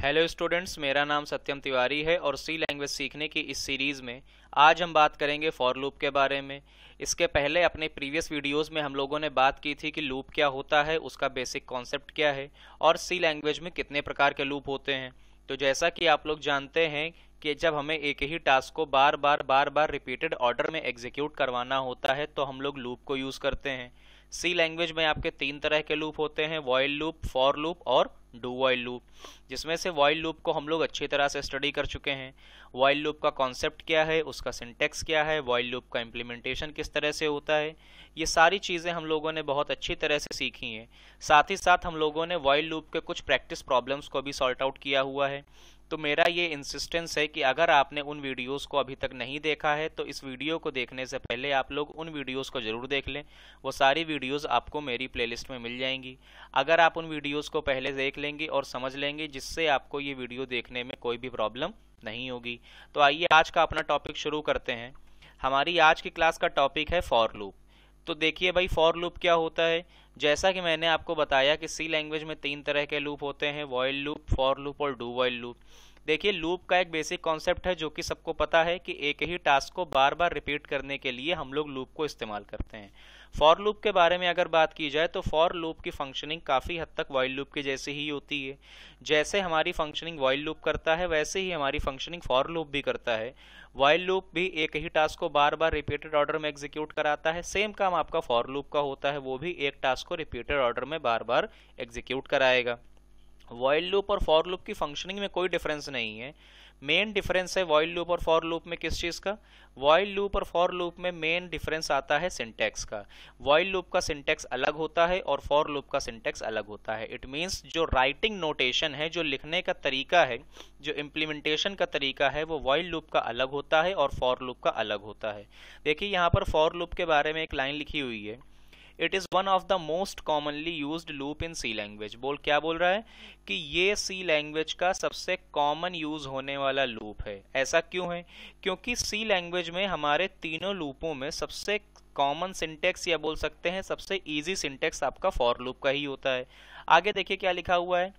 Hello students, मेरा नाम सत्यम तिवारी है और सी लैंग्वेज सीखने की इस सीरीज़ में आज हम बात करेंगे फॉर लूप के बारे में। इसके पहले अपने प्रीवियस वीडियोस में हम लोगों ने बात की थी कि लूप क्या होता है, उसका बेसिक कॉन्सेप्ट क्या है और सी लैंग्वेज में कितने प्रकार के लूप होते हैं। तो जैसा कि आप लोग जानते हैं कि जब हमें एक ही टास्क को बार बार रिपीटेड ऑर्डर में एग्जीक्यूट करवाना होता है तो हम लोग लूप को यूज़ करते हैं। सी लैंग्वेज में आपके तीन तरह के लूप होते हैं, व्हाइल लूप, फॉर लूप और डू व्हाइल लूप, जिसमें से व्हाइल लूप को हम लोग अच्छी तरह से स्टडी कर चुके हैं। व्हाइल लूप का कॉन्सेप्ट क्या है, उसका सिंटेक्स क्या है, व्हाइल लूप का इम्प्लीमेंटेशन किस तरह से होता है, ये सारी चीज़ें हम लोगों ने बहुत अच्छी तरह से सीखी हैं। साथ ही साथ हम लोगों ने व्हाइल लूप के कुछ प्रैक्टिस प्रॉब्लम्स को भी सॉर्ट आउट किया हुआ है। तो मेरा ये इंसिस्टेंस है कि अगर आपने उन वीडियोस को अभी तक नहीं देखा है तो इस वीडियो को देखने से पहले आप लोग उन वीडियोस को ज़रूर देख लें। वो सारी वीडियोस आपको मेरी प्लेलिस्ट में मिल जाएंगी। अगर आप उन वीडियोस को पहले देख लेंगे और समझ लेंगे, जिससे आपको ये वीडियो देखने में कोई भी प्रॉब्लम नहीं होगी। तो आइए आज का अपना टॉपिक शुरू करते हैं। हमारी आज की क्लास का टॉपिक है फॉर लूप। तो देखिए भाई, फॉर लूप क्या होता है। जैसा कि मैंने आपको बताया कि सी लैंग्वेज में तीन तरह के लूप होते हैं, व्हाइल लूप, फॉर लूप और डू व्हाइल लूप। देखिए, लूप का एक बेसिक कॉन्सेप्ट है जो कि सबको पता है कि एक ही टास्क को बार बार रिपीट करने के लिए हम लोग लूप को इस्तेमाल करते हैं। फॉर लूप के बारे में अगर बात की जाए तो फॉर लूप की फंक्शनिंग काफ़ी हद तक व्हाइल लूप की जैसी ही होती है। जैसे हमारी फंक्शनिंग व्हाइल लूप करता है वैसे ही हमारी फंक्शनिंग फॉर लूप भी करता है। व्हाइल लूप भी एक ही टास्क को बार बार रिपीटेड ऑर्डर में एग्जीक्यूट कराता है। सेम काम आपका फॉर लूप का होता है, वो भी एक टास्क को रिपीटेड ऑर्डर में बार बार एग्जीक्यूट कराएगा। व्हाइल लूप और फॉर लूप की फंक्शनिंग में कोई डिफरेंस नहीं है। मेन डिफरेंस है व्हाइल लूप और फॉर लूप में किस चीज़ का। व्हाइल लूप और फॉर लूप में मेन डिफरेंस आता है सिंटैक्स का। व्हाइल लूप का सिंटैक्स अलग होता है और फॉर लूप का सिंटैक्स अलग होता है। इट मीन्स जो राइटिंग नोटेशन है, जो लिखने का तरीका है, जो इम्प्लीमेंटेशन का तरीका है, वो व्हाइल लूप का अलग होता है और फॉर लूप का अलग होता है। देखिए, यहाँ पर फॉर लूप के बारे में एक लाइन लिखी हुई है, it is one of the most commonly used loop in C language. क्या बोल रहा है कि ये सी लैंग्वेज का सबसे कॉमन यूज होने वाला लूप है। ऐसा क्यों है? क्योंकि सी लैंग्वेज में हमारे तीनों लूपों में सबसे कॉमन सिंटेक्स, या बोल सकते हैं सबसे इजी सिंटेक्स, आपका फॉर लूप का ही होता है। आगे देखिए क्या लिखा हुआ है,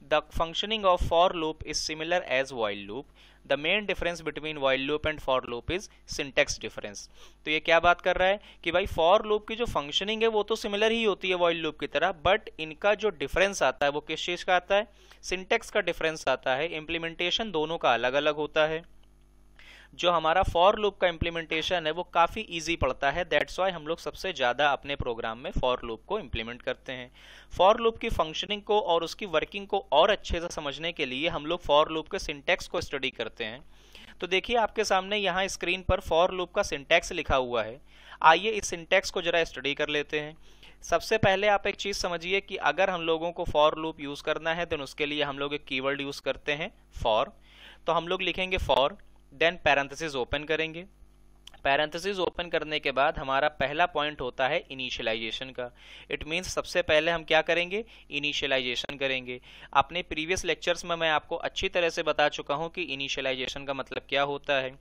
the functioning of for loop is similar as while loop. The main difference between while loop and for loop is syntax difference. तो ये क्या बात कर रहा है कि भाई फॉर लूप की जो फंक्शनिंग है वो तो सिमिलर ही होती है व्हाइल लूप की तरह, बट इनका जो डिफरेंस आता है वो किस चीज़ का आता है? सिंटेक्स का डिफरेंस आता है। इम्प्लीमेंटेशन दोनों का अलग अलग होता है। जो हमारा फॉर लूप का इम्प्लीमेंटेशन है वो काफ़ी इजी पड़ता है, दैट्स वाई हम लोग सबसे ज़्यादा अपने प्रोग्राम में फॉर लूप को इम्प्लीमेंट करते हैं। फॉर लूप की फंक्शनिंग को और उसकी वर्किंग को और अच्छे से समझने के लिए हम लोग फॉर लूप के सिंटैक्स को स्टडी करते हैं। तो देखिए, आपके सामने यहाँ स्क्रीन पर फॉर लूप का सिंटैक्स लिखा हुआ है। आइए इस सिंटैक्स को जरा स्टडी कर लेते हैं। सबसे पहले आप एक चीज़ समझिए कि अगर हम लोगों को फॉर लूप यूज़ करना है देन उसके लिए हम लोग एक कीवर्ड यूज़ करते हैं, फॉर। तो हम लोग लिखेंगे फॉर, देन पैरेंथेसिस ओपन करेंगे। पैरेंथेसिस ओपन करने के बाद हमारा पहला पॉइंट होता है इनिशियलाइजेशन का। इट मीन्स सबसे पहले हम क्या करेंगे? इनिशियलाइजेशन करेंगे। अपने प्रीवियस लेक्चर्स में मैं आपको अच्छी तरह से बता चुका हूं कि इनिशियलाइजेशन का मतलब क्या होता है।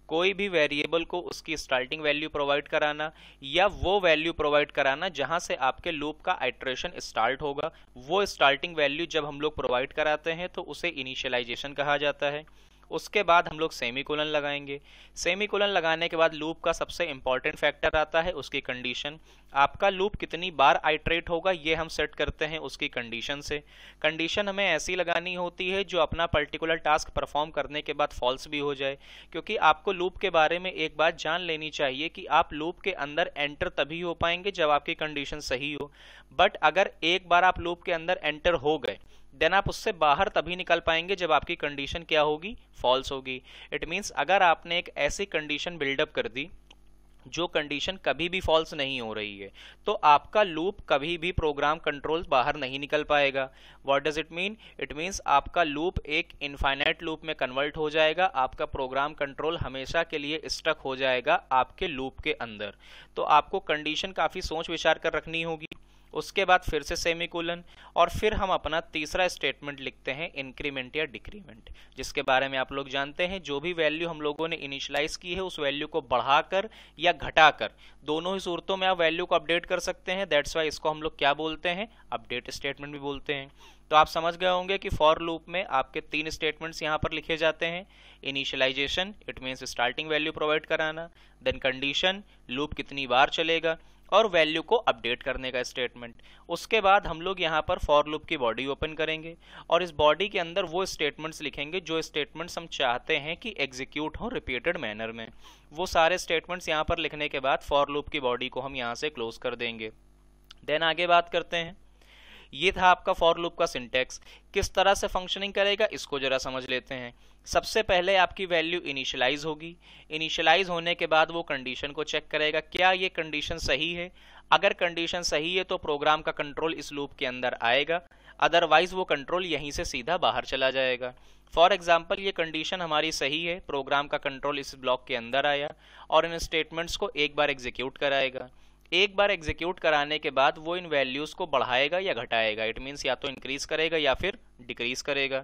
कोई भी वेरिएबल को उसकी स्टार्टिंग वैल्यू प्रोवाइड कराना, या वो वैल्यू प्रोवाइड कराना जहां से आपके लूप का आइटरेशन स्टार्ट होगा, वो स्टार्टिंग वैल्यू जब हम लोग प्रोवाइड कराते हैं तो उसे इनिशियलाइजेशन कहा जाता है। उसके बाद हम लोग सेमीकोलन लगाएंगे। सेमीकोलन लगाने के बाद लूप का सबसे इंपॉर्टेंट फैक्टर आता है उसकी कंडीशन। आपका लूप कितनी बार आइटरेट होगा ये हम सेट करते हैं उसकी कंडीशन से। कंडीशन हमें ऐसी लगानी होती है जो अपना पर्टिकुलर टास्क परफॉर्म करने के बाद फॉल्स भी हो जाए, क्योंकि आपको लूप के बारे में एक बात जान लेनी चाहिए कि आप लूप के अंदर एंटर तभी हो पाएंगे जब आपकी कंडीशन सही हो। बट अगर एक बार आप लूप के अंदर एंटर हो गए देन आप उससे बाहर तभी निकल पाएंगे जब आपकी कंडीशन क्या होगी? फॉल्स होगी। इट मीन्स अगर आपने एक ऐसी कंडीशन बिल्डअप कर दी जो कंडीशन कभी भी फॉल्स नहीं हो रही है, तो आपका लूप कभी भी प्रोग्राम कंट्रोल बाहर नहीं निकल पाएगा। What does it mean? It means आपका लूप एक इनफाइनाइट लूप में कन्वर्ट हो जाएगा। आपका प्रोग्राम कंट्रोल हमेशा के लिए स्टक हो जाएगा आपके लूप के अंदर। तो आपको कंडीशन काफ़ी सोच विचार कर रखनी होगी। उसके बाद फिर से सेमीकोलन, और फिर हम अपना तीसरा स्टेटमेंट लिखते हैं इंक्रीमेंट या डिक्रीमेंट, जिसके बारे में आप लोग जानते हैं जो भी वैल्यू हम लोगों ने इनिशियलाइज की है उस वैल्यू को बढ़ाकर या घटाकर, दोनों ही सूरतों में आप वैल्यू को अपडेट कर सकते हैं। दैट्स वाई इसको हम लोग क्या बोलते हैं, अपडेट स्टेटमेंट भी बोलते हैं। तो आप समझ गए होंगे कि फॉर लूप में आपके 3 स्टेटमेंट्स यहाँ पर लिखे जाते हैं। Initialization, it means starting value provide कराना, देन कंडीशन, लूप कितनी बार चलेगा, और वैल्यू को अपडेट करने का स्टेटमेंट। उसके बाद हम लोग यहाँ पर फॉर लूप की बॉडी ओपन करेंगे और इस बॉडी के अंदर वो स्टेटमेंट्स लिखेंगे जो स्टेटमेंट्स हम चाहते हैं कि एग्जीक्यूट हो रिपीटेड मैनर में। वो सारे स्टेटमेंट्स यहाँ पर लिखने के बाद फॉर लूप की बॉडी को हम यहाँ से क्लोज कर देंगे। देन आगे बात करते हैं। ये था आपका फॉर लूप का सिंटैक्स। किस तरह से फंक्शनिंग करेगा इसको जरा समझ लेते हैं। सबसे पहले आपकी वैल्यू इनिशियलाइज होगी। इनिशियलाइज होने के बाद वो कंडीशन को चेक करेगा, क्या ये कंडीशन सही है। अगर कंडीशन सही है तो प्रोग्राम का कंट्रोल इस लूप के अंदर आएगा, अदरवाइज वो कंट्रोल यहीं से सीधा बाहर चला जाएगा। फॉर एग्जाम्पल ये कंडीशन हमारी सही है, प्रोग्राम का कंट्रोल इस ब्लॉक के अंदर आया और इन स्टेटमेंट्स को एक बार एग्जीक्यूट कराएगा। एक बार एग्जीक्यूट कराने के बाद वो इन वैल्यूज को बढ़ाएगा या घटाएगा, इट मीन्स या तो इंक्रीज करेगा या फिर डिक्रीज करेगा।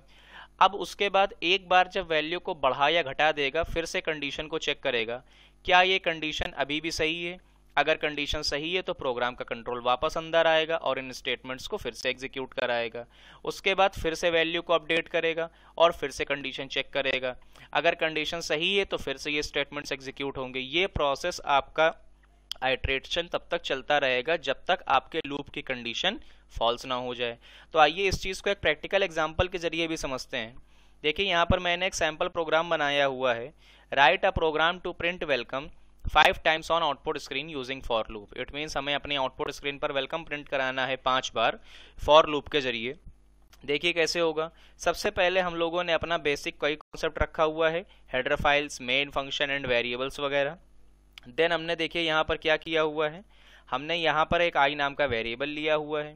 अब उसके बाद एक बार जब वैल्यू को बढ़ा या घटा देगा फिर से कंडीशन को चेक करेगा, क्या ये कंडीशन अभी भी सही है। अगर कंडीशन सही है तो प्रोग्राम का कंट्रोल वापस अंदर आएगा और इन स्टेटमेंट्स को फिर से एग्जीक्यूट कराएगा। उसके बाद फिर से वैल्यू को अपडेट करेगा और फिर से कंडीशन चेक करेगा। अगर कंडीशन सही है तो फिर से ये स्टेटमेंट्स एग्जीक्यूट होंगे। ये प्रोसेस आपका आइट्रेशन तब तक चलता रहेगा जब तक आपके लूप की कंडीशन फॉल्स ना हो जाए। तो आइए इस चीज़ को एक प्रैक्टिकल एग्जांपल के जरिए भी समझते हैं। देखिए यहाँ पर मैंने एक सैम्पल प्रोग्राम बनाया हुआ है। Write a program to print welcome 5 times on output screen using for loop. It means हमें अपने आउटपुट स्क्रीन पर वेलकम प्रिंट कराना है 5 बार फॉर लूप के जरिए। देखिए कैसे होगा। सबसे पहले हम लोगों ने अपना बेसिक कोई कॉन्सेप्ट रखा हुआ है, header files, main function and variables वगैरह। देन हमने देखिए यहाँ पर क्या किया हुआ है, हमने यहाँ पर एक आई नाम का वेरिएबल लिया हुआ है।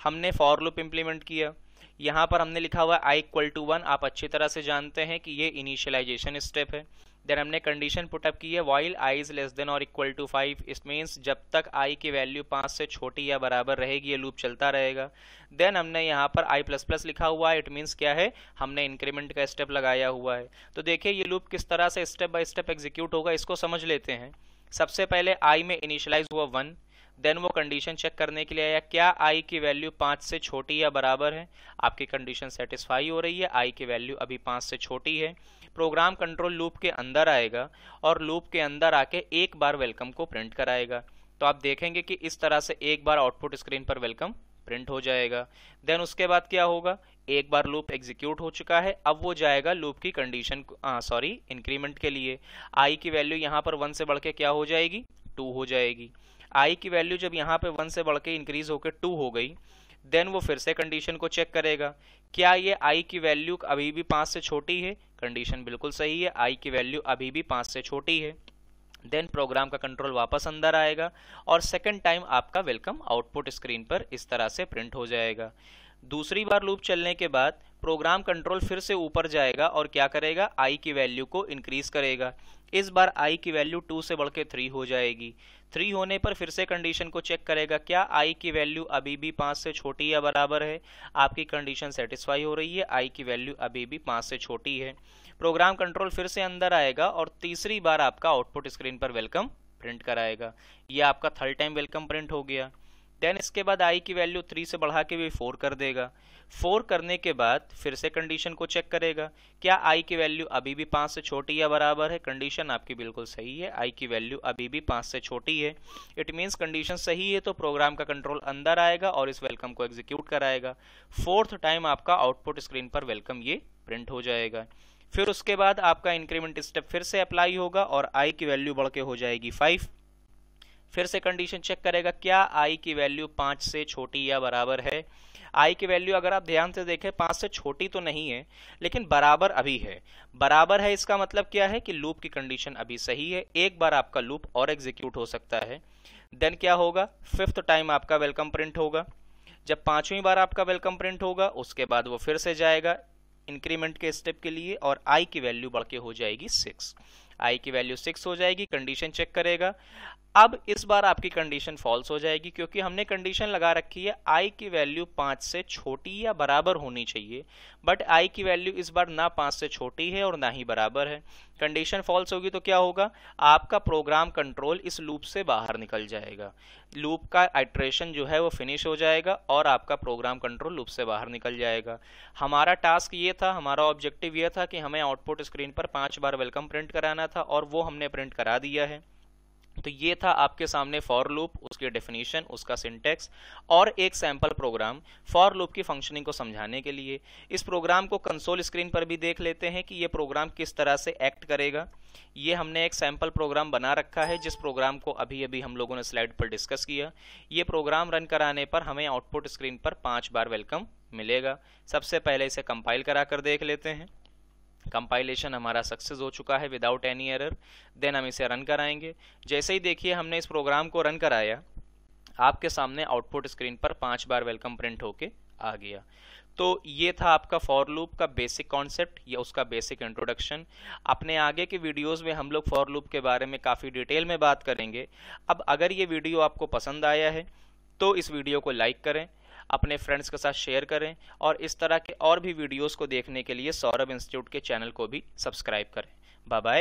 हमने फॉर लूप इंप्लीमेंट किया। यहाँ पर हमने लिखा हुआ है i इक्वल टू 1। आप अच्छी तरह से जानते हैं कि ये इनिशियलाइजेशन स्टेप है। देन हमने कंडीशन पुटअप की है while i is less than और इक्वल टू 5। इस मीन्स जब तक i की वैल्यू 5 से छोटी या बराबर रहेगी ये लूप चलता रहेगा। देन हमने यहाँ पर i++ लिखा हुआ है। इट मीन्स क्या है, हमने इंक्रीमेंट का स्टेप लगाया हुआ है। तो देखिए ये लूप किस तरह से स्टेप बाय स्टेप एग्जीक्यूट होगा इसको समझ लेते हैं। सबसे पहले i में इनिशियलाइज हुआ 1। देन वो कंडीशन चेक करने के लिए आया, क्या i की वैल्यू 5 से छोटी या बराबर है। आपकी कंडीशन सेटिस्फाई हो रही है, i की वैल्यू अभी 5 से छोटी है। प्रोग्राम कंट्रोल लूप के अंदर आएगा और लूप के अंदर आके एक बार वेलकम को प्रिंट कराएगा। तो आप देखेंगे कि इस तरह से एक बार आउटपुट स्क्रीन पर वेलकम प्रिंट हो जाएगा। देन उसके बाद क्या होगा, एक बार लूप एग्जीक्यूट हो चुका है, अब वो जाएगा लूप की कंडीशन इंक्रीमेंट के लिए। i की वैल्यू यहाँ पर 1 से बढ़ के क्या हो जाएगी, 2 हो जाएगी। i की वैल्यू जब यहाँ पे 1 से बढ़ के इंक्रीज होकर 2 हो गई, देन वो फिर से कंडीशन को चेक करेगा, क्या ये i की वैल्यू अभी भी 5 से छोटी है। कंडीशन बिल्कुल सही है, i की वैल्यू अभी भी 5 से छोटी है। देन प्रोग्राम का कंट्रोल वापस अंदर आएगा और सेकंड टाइम आपका वेलकम आउटपुट स्क्रीन पर इस तरह से प्रिंट हो जाएगा। दूसरी बार लूप चलने के बाद प्रोग्राम कंट्रोल फिर से ऊपर जाएगा और क्या करेगा, i की वैल्यू को इंक्रीज करेगा। इस बार i की वैल्यू 2 से बढ़ के 3 हो जाएगी। 3 होने पर फिर से कंडीशन को चेक करेगा, क्या i की वैल्यू अभी भी 5 से छोटी या बराबर है। आपकी कंडीशन सेटिस्फाई हो रही है, i की वैल्यू अभी भी 5 से छोटी है। प्रोग्राम कंट्रोल फिर से अंदर आएगा और तीसरी बार आपका आउटपुट स्क्रीन पर वेलकम प्रिंट कराएगा। यह आपका थर्ड टाइम वेलकम प्रिंट हो गया। देन इसके बाद i की वैल्यू 3 से बढ़ा के भी 4 कर देगा। 4 करने के बाद फिर से कंडीशन को चेक करेगा, क्या i की वैल्यू अभी भी 5 से छोटी या बराबर है। कंडीशन आपकी बिल्कुल सही है, i की वैल्यू अभी भी 5 से छोटी है। इट मीन्स कंडीशन सही है, तो प्रोग्राम का कंट्रोल अंदर आएगा और इस वेलकम को एग्जीक्यूट कराएगा। 4th टाइम आपका आउटपुट स्क्रीन पर वेलकम ये प्रिंट हो जाएगा। फिर उसके बाद आपका इंक्रीमेंट स्टेप फिर से अप्लाई होगा और i की वैल्यू बढ़ के हो जाएगी 5। फिर से कंडीशन चेक करेगा, क्या i की वैल्यू 5 से छोटी या बराबर है। i की वैल्यू अगर आप ध्यान से देखें 5 से छोटी तो नहीं है लेकिन बराबर अभी है। बराबर है इसका मतलब क्या है कि लूप की कंडीशन अभी सही है, एक बार आपका लूप और एग्जीक्यूट हो सकता है। देन क्या होगा, 5th टाइम आपका वेलकम प्रिंट होगा। जब 5वीं बार आपका वेलकम प्रिंट होगा उसके बाद वो फिर से जाएगा इंक्रीमेंट के स्टेप के लिए और i की वैल्यू बढ़ के हो जाएगी 6। आई की वैल्यू 6 हो जाएगी, कंडीशन चेक करेगा। अब इस बार आपकी कंडीशन फॉल्स हो जाएगी क्योंकि हमने कंडीशन लगा रखी है आई की वैल्यू 5 से छोटी या बराबर होनी चाहिए, बट आई की वैल्यू इस बार ना 5 से छोटी है और ना ही बराबर है। कंडीशन फॉल्स होगी तो क्या होगा, आपका प्रोग्राम कंट्रोल इस लूप से बाहर निकल जाएगा, लूप का आइट्रेशन जो है वो फिनिश हो जाएगा और आपका प्रोग्राम कंट्रोल लूप से बाहर निकल जाएगा। हमारा टास्क ये था, हमारा ऑब्जेक्टिव ये था कि हमें आउटपुट स्क्रीन पर 5 बार वेलकम प्रिंट कराना था और वो हमने प्रिंट करा दिया है। तो ये था आपके सामने फॉर लूप, उसकी डेफिनेशन, उसका सिंटैक्स और एक सैंपल प्रोग्राम फॉर लूप की फंक्शनिंग को समझाने के लिए। इस प्रोग्राम को कंसोल स्क्रीन पर भी देख लेते हैं कि ये प्रोग्राम किस तरह से एक्ट करेगा। ये हमने एक सैंपल प्रोग्राम बना रखा है जिस प्रोग्राम को अभी अभी हम लोगों ने स्लाइड पर डिस्कस किया। ये प्रोग्राम रन कराने पर हमें आउटपुट स्क्रीन पर 5 बार वेलकम मिलेगा। सबसे पहले इसे कंपाइल करा कर देख लेते हैं। कंपाइलेशन हमारा सक्सेस हो चुका है विदाउट एनी एरर। देन हम इसे रन कराएंगे। जैसे ही देखिए हमने इस प्रोग्राम को रन कराया, आपके सामने आउटपुट स्क्रीन पर 5 बार वेलकम प्रिंट होके आ गया। तो ये था आपका फॉर लूप का बेसिक कॉन्सेप्ट या उसका बेसिक इंट्रोडक्शन। अपने आगे के वीडियोस में हम लोग फॉर लूप के बारे में काफ़ी डिटेल में बात करेंगे। अब अगर ये वीडियो आपको पसंद आया है तो इस वीडियो को लाइक करें, अपने फ्रेंड्स के साथ शेयर करें और इस तरह के और भी वीडियोस को देखने के लिए सौरभ इंस्टीट्यूट के चैनल को भी सब्सक्राइब करें। Bye bye.